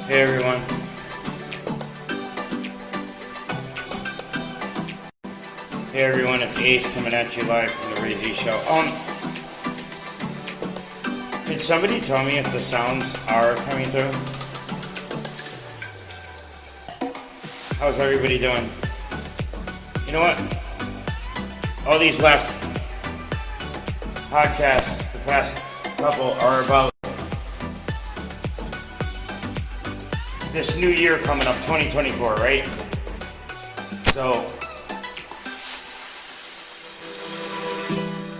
Hey everyone. Hey everyone, it's Ace coming at you live from the Ray Z Show. Can somebody tell me if the sounds are coming through? How's everybody doing? You know what? All these last podcasts, the past couple, are about this new year coming up, 2024, right? So,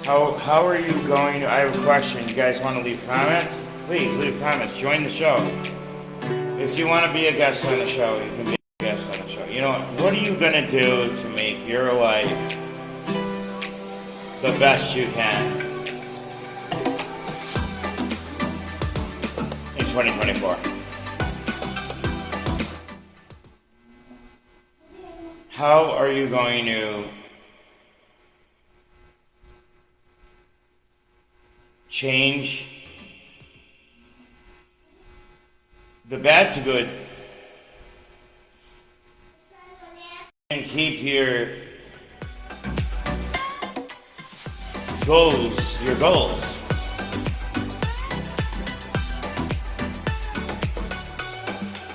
how are you going? I have a question. You guys want to leave comments? Please leave comments. Join the show. If you want to be a guest on the show, you can be a guest on the show. You know what are you going to do to make your life the best you can in 2024? How are you going to change the bad to good and keep your goals?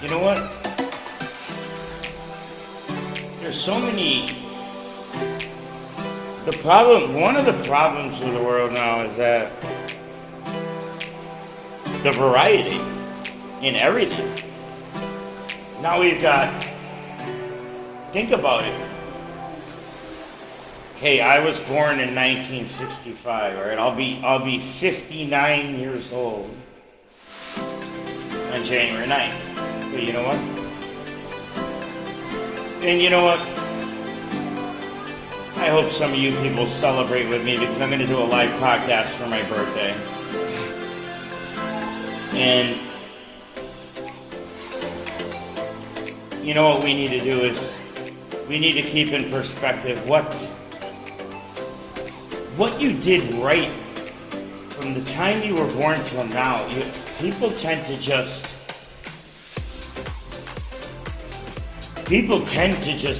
You know what? There's so many. One of the problems with the world now is that the variety in everything. Now we've got, think about it. Hey, I was born in 1965, all right? I'll be 59 years old on January 9th. But you know what? And you know what? I hope some of you people celebrate with me because I'm going to do a live podcast for my birthday. And you know what we need to do is we need to keep in perspective what you did right from the time you were born till now. People tend to just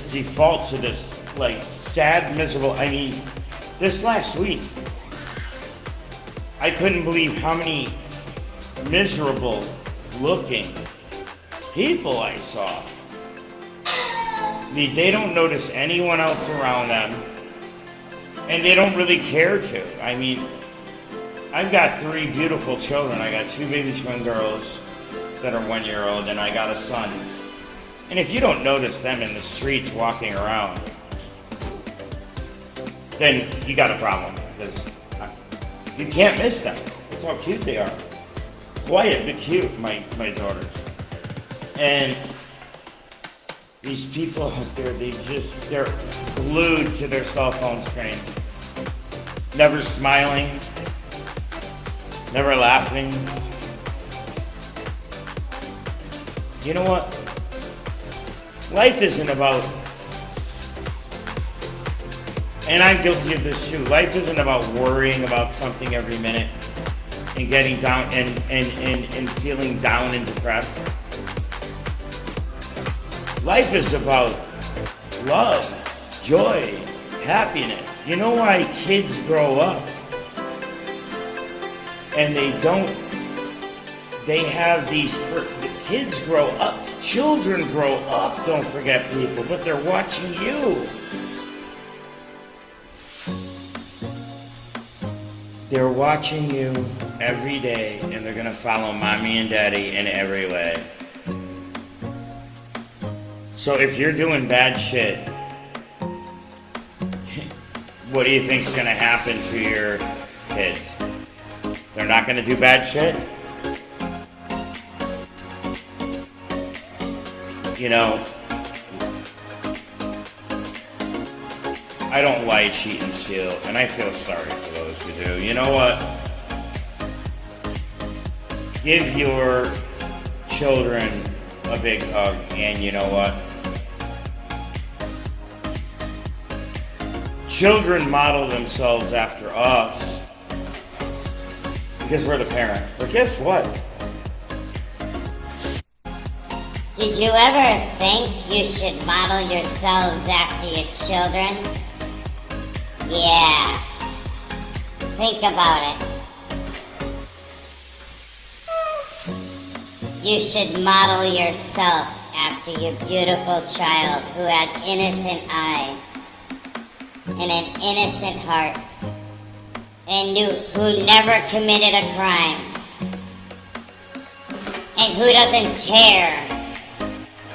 default to this like sad, miserable. I mean, this last week I couldn't believe how many miserable looking people I saw. They don't notice anyone else around them, and they don't really care to. I mean, I've got 3 beautiful children. I got 2 baby twin girls that are 1 year old, and I got a son. And if you don't notice them in the streets walking around, then you got a problem, because you can't miss them. That's how cute they are. Quiet but cute, my daughters. And these people out there, they're glued to their cell phone screen. Never smiling, never laughing. You know what? Life isn't about, and I'm guilty of this too, life isn't about worrying about something every minute and getting down and feeling down and depressed. Life is about love, joy, happiness. You know why kids grow up and they have these, kids grow up, children grow up, don't forget people, but they're watching you. They're watching you every day, and they're gonna follow mommy and daddy in every way. So if you're doing bad shit, what do you think's gonna happen to your kids? They're not gonna do bad shit? You know, I don't lie, cheat, and steal, and I feel sorry for those who do. You know what? Give your children a big hug, and you know what? Children model themselves after us because we're the parent. But guess what? Did you ever think you should model yourselves after your children? Yeah. Think about it. You should model yourself after your beautiful child who has innocent eyes and an innocent heart and who never committed a crime and who doesn't tear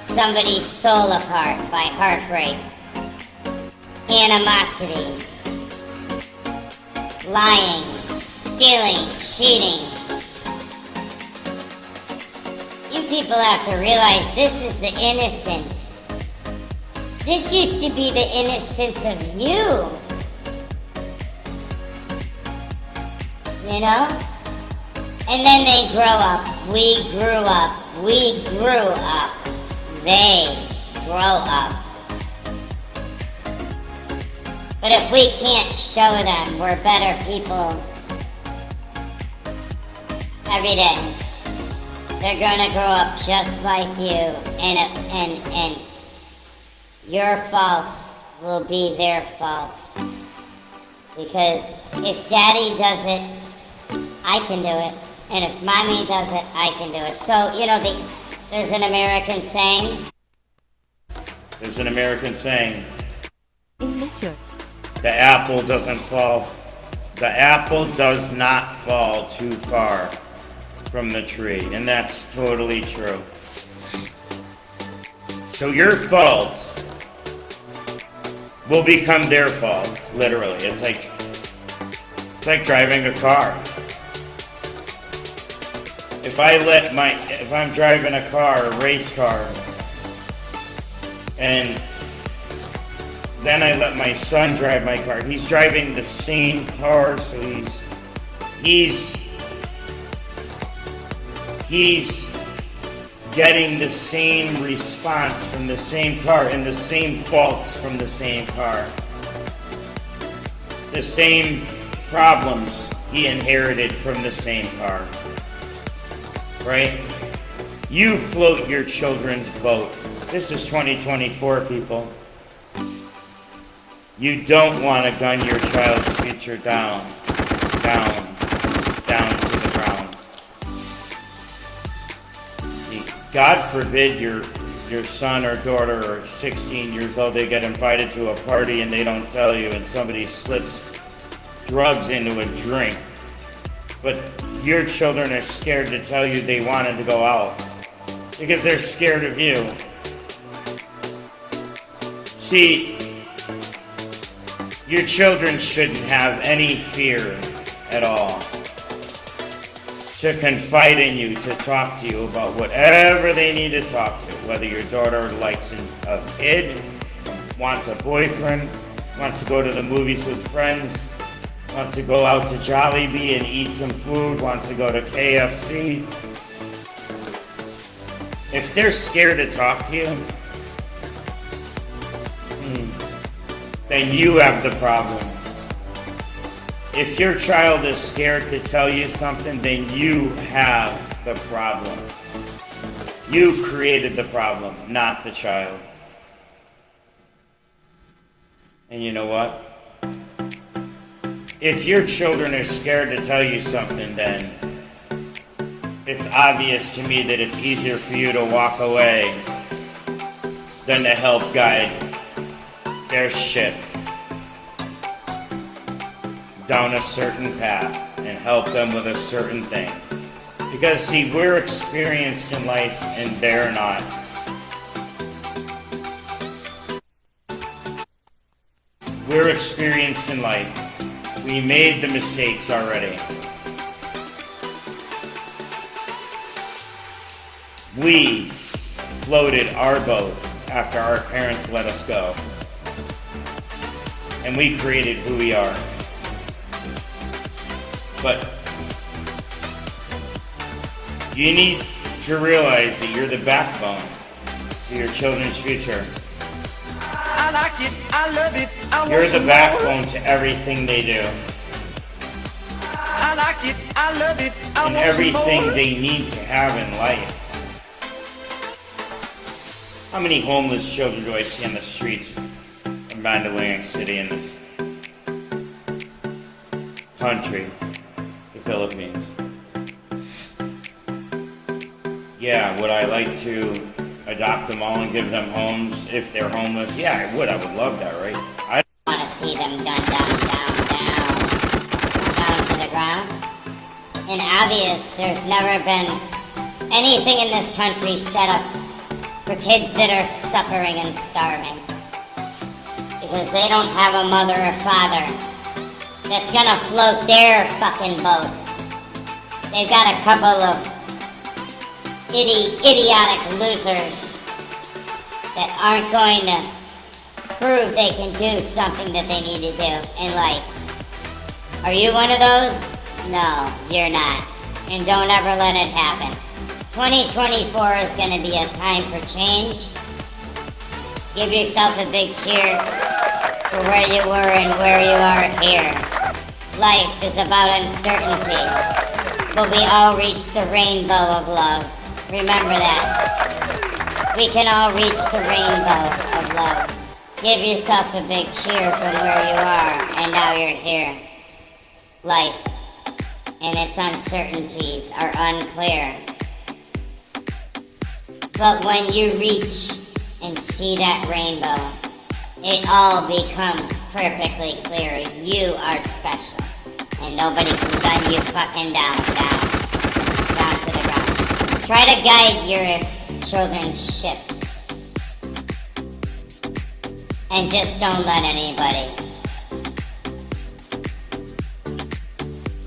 somebody's soul apart by heartbreak, animosity, lying, stealing, cheating. You people have to realize this is the innocence. This used to be the innocence of you. You know? And then they grow up. We grew up. We grew up. They grow up. But if we can't show them we're better people every day, they're gonna grow up just like you, and your faults will be their faults. Because if daddy does it, I can do it. And if mommy does it, I can do it. So, you know, there's an American saying. There's an American saying. The apple doesn't fall. The apple does not fall too far from the tree. And that's totally true. So your faults will become their faults, literally. It's like driving a car. If I'm driving a car, a race car, and then I let my son drive my car, he's driving the same car, so he's getting the same response from the same car and the same faults from the same car. The same problems he inherited from the same car. Right? You float your children's boat. This is 2024, people. You don't want to gun your child's future down to the ground. God forbid your son or daughter are 16 years old, they get invited to a party and they don't tell you, and somebody slips drugs into a drink. But your children are scared to tell you they wanted to go out because they're scared of you. See, your children shouldn't have any fear at all to confide in you, to talk to you about whatever they need to talk to. Whether your daughter likes a kid, wants a boyfriend, wants to go to the movies with friends, wants to go out to Jollibee and eat some food, wants to go to KFC. If they're scared to talk to you, then you have the problem. If your child is scared to tell you something, then you have the problem. You created the problem, not the child. And you know what? If your children are scared to tell you something, then it's obvious to me that it's easier for you to walk away than to help guide their ship down a certain path and help them with a certain thing. Because see, we're experienced in life and they're not. We're experienced in life. We made the mistakes already. We floated our boat after our parents let us go. And we created who we are. But you need to realize that you're the backbone to your children's future. I like it, I love it, You're the backbone to everything they do. I like it, I love it, And everything they need to have in life. How many homeless children do I see on the streets of Atlantic City in this country, the Philippines? Yeah, would I like to adopt them all and give them homes if they're homeless? Yeah, I would. I would love that, right? I want to see them gunned down to the ground. And obvious, there's never been anything in this country set up for kids that are suffering and starving. Because they don't have a mother or father that's gonna float their fucking boat. They've got a couple of idiotic losers that aren't going to prove they can do something that they need to do in life. Are you one of those? No, you're not. And don't ever let it happen. 2024 is going to be a time for change. Give yourself a big cheer for where you were and where you are here. Life is about uncertainty, but we all reach the rainbow of love. Remember that. We can all reach the rainbow of love. Give yourself a big cheer from where you are, and now you're here. Life and its uncertainties are unclear. But when you reach and see that rainbow, it all becomes perfectly clear. You are special. And nobody can gun you fucking down to the ground. Try to guide your children's ships. And just don't let anybody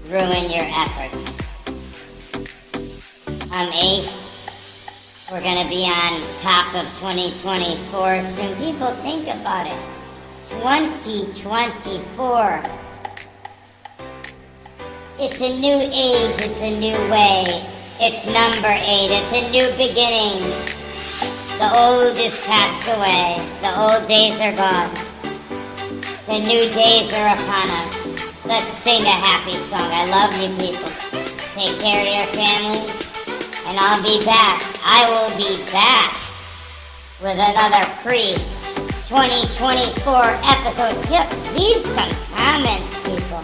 ruin your efforts. I'm Ace. We're gonna be on top of 2024 soon. People, think about it. 2024. It's a new age, it's a new way. It's number 8, it's a new beginning. The old is passed away. The old days are gone. The new days are upon us. Let's sing a happy song. I love you people. Take care of your families. And I'll be back. I will be back with another pre-2024 episode. Just leave some comments, people.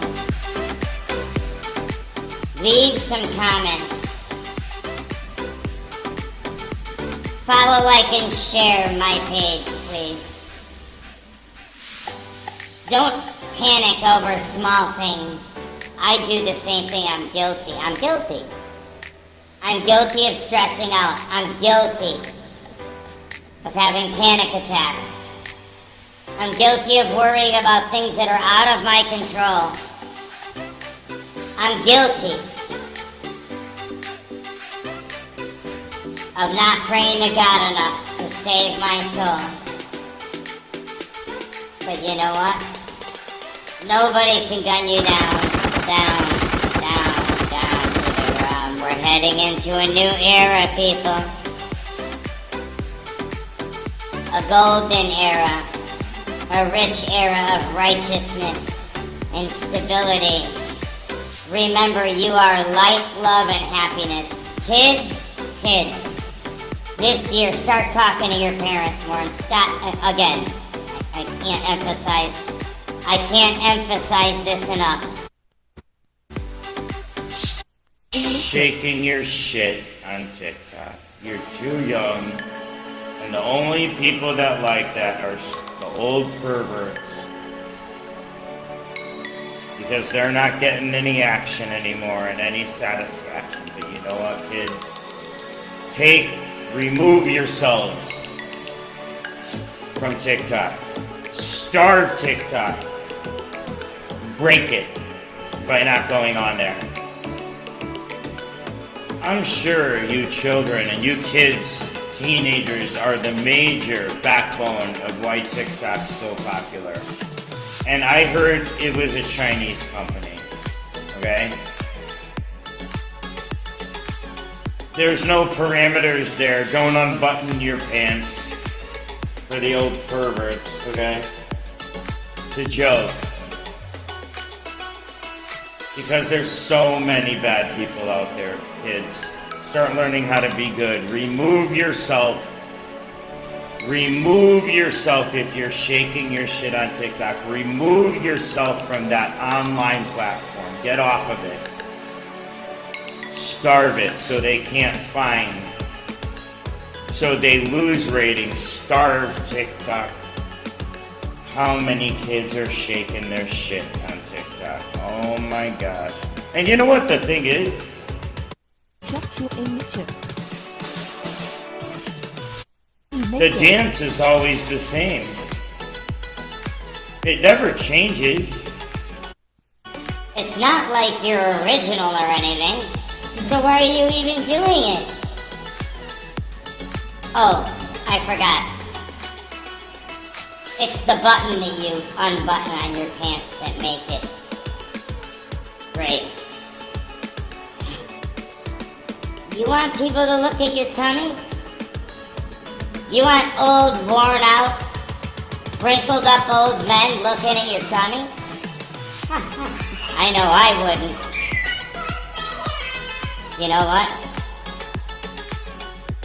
Leave some comments. Follow, like, and share my page, please. Don't panic over small things. I do the same thing. I'm guilty. I'm guilty of stressing out. I'm guilty of having panic attacks. I'm guilty of worrying about things that are out of my control. I'm guilty of not praying to God enough to save my soul. But you know what? Nobody can gun you down to the ground. We're heading into a new era, people. A golden era. A rich era of righteousness and stability. Remember, you are light, love, and happiness. Kids, this year, start talking to your parents more and stop, again, I can't emphasize this enough. Shaking your shit on TikTok. You're too young, and the only people that like that are the old perverts. Because they're not getting any action anymore and any satisfaction. But you know what, kids? Remove yourselves from TikTok. Starve TikTok. Break it by not going on there. I'm sure you children and you kids, teenagers, are the major backbone of why TikTok's so popular. And I heard it was a Chinese company, okay? There's no parameters there. Don't unbutton your pants for the old perverts, okay? It's a joke. Because there's so many bad people out there, kids. Start learning how to be good. Remove yourself Remove yourself if you're shaking your shit on TikTok. Remove yourself from that online platform. Get off of it. Starve it so they can't find. So they lose ratings. Starve TikTok. How many kids are shaking their shit on TikTok? Oh my gosh. And you know what the thing is? The dance is always the same. It never changes. It's not like you're original or anything. So why are you even doing it? Oh, I forgot. It's the button that you unbutton on your pants that make it great. You want people to look at your tummy? You want old, worn out, wrinkled up old men looking at your tummy? I know I wouldn't. You know what?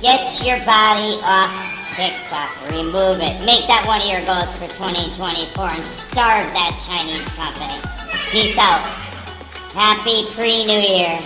Get your body off TikTok. Remove it. Make that one of your goals for 2024 and starve that Chinese company. Peace out. Happy pre-New Year.